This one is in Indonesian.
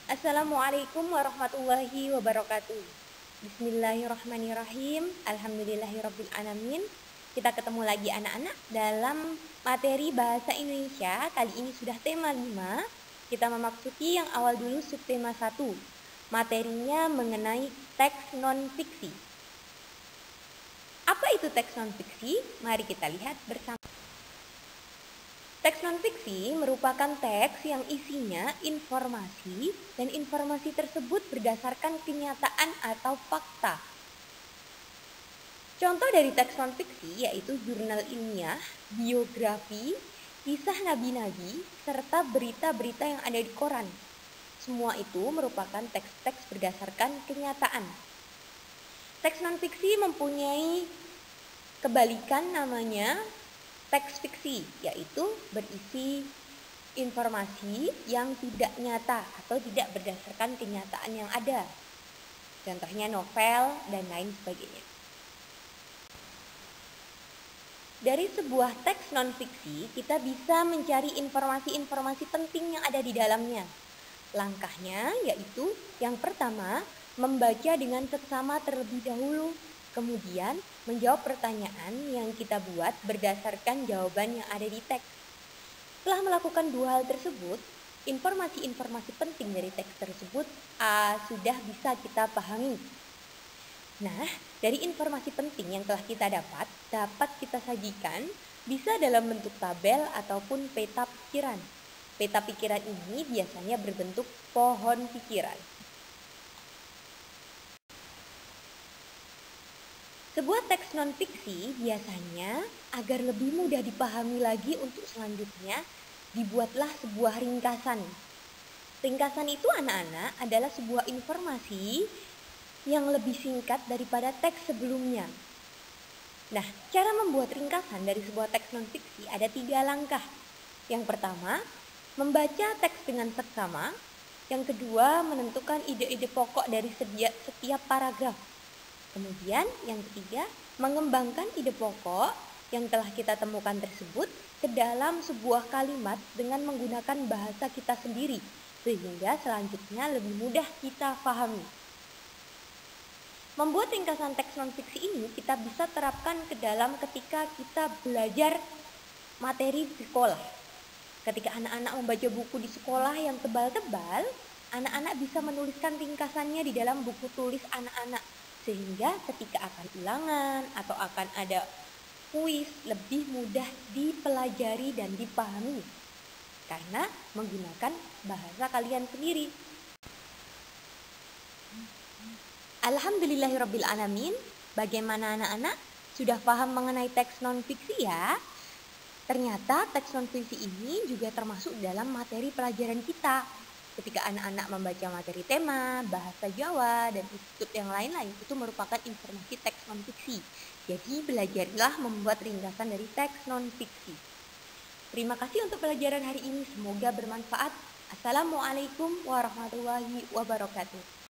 Assalamualaikum warahmatullahi wabarakatuh. Bismillahirrahmanirrahim. Alhamdulillahirabbil alamin. Kita ketemu lagi anak-anak dalam materi bahasa Indonesia. Kali ini sudah tema 5. Kita memasuki yang awal dulu subtema 1. Materinya mengenai teks non-fiksi. Apa itu teks non-fiksi? Mari kita lihat bersama. Teks non-fiksi merupakan teks yang isinya informasi dan informasi tersebut berdasarkan kenyataan atau fakta. Contoh dari teks non-fiksi yaitu jurnal ilmiah, biografi, kisah nabi-nabi, serta berita-berita yang ada di koran. Semua itu merupakan teks-teks berdasarkan kenyataan. Teks non-fiksi mempunyai kebalikan namanya teks fiksi, yaitu berisi informasi yang tidak nyata atau tidak berdasarkan kenyataan yang ada. Contohnya novel dan lain sebagainya. Dari sebuah teks non-fiksi, kita bisa mencari informasi-informasi penting yang ada di dalamnya. Langkahnya yaitu yang pertama, membaca dengan seksama terlebih dahulu. Kemudian, menjawab pertanyaan yang kita buat berdasarkan jawaban yang ada di teks. Setelah melakukan dua hal tersebut, informasi-informasi penting dari teks tersebut sudah bisa kita pahami. Nah, dari informasi penting yang telah kita dapat kita sajikan bisa dalam bentuk tabel ataupun peta pikiran. Peta pikiran ini biasanya berbentuk pohon pikiran. Sebuah teks non-fiksi biasanya agar lebih mudah dipahami lagi untuk selanjutnya dibuatlah sebuah ringkasan. Ringkasan itu anak-anak adalah sebuah informasi yang lebih singkat daripada teks sebelumnya. Nah, cara membuat ringkasan dari sebuah teks non-fiksi ada 3 langkah. Yang pertama, membaca teks dengan seksama. Yang kedua, menentukan ide-ide pokok dari setiap paragraf. Kemudian yang ketiga, mengembangkan ide pokok yang telah kita temukan tersebut ke dalam sebuah kalimat dengan menggunakan bahasa kita sendiri, sehingga selanjutnya lebih mudah kita pahami. Membuat ringkasan teks non-fiksi ini kita bisa terapkan ke dalam ketika kita belajar materi di sekolah. Ketika anak-anak membaca buku di sekolah yang tebal-tebal, anak-anak bisa menuliskan ringkasannya di dalam buku tulis anak-anak. Sehingga ketika akan ulangan atau akan ada kuis lebih mudah dipelajari dan dipahami karena menggunakan bahasa kalian sendiri. Alhamdulillahirabbil alamin. Bagaimana anak-anak? Sudah paham mengenai teks non-fiksi ya? Ternyata teks non-fiksi ini juga termasuk dalam materi pelajaran kita. Ketika anak-anak membaca materi tema, bahasa Jawa, dan institut yang lain-lain, itu merupakan informasi teks non-fiksi. Jadi belajarlah membuat ringkasan dari teks non-fiksi. Terima kasih untuk pelajaran hari ini, semoga bermanfaat. Assalamualaikum warahmatullahi wabarakatuh.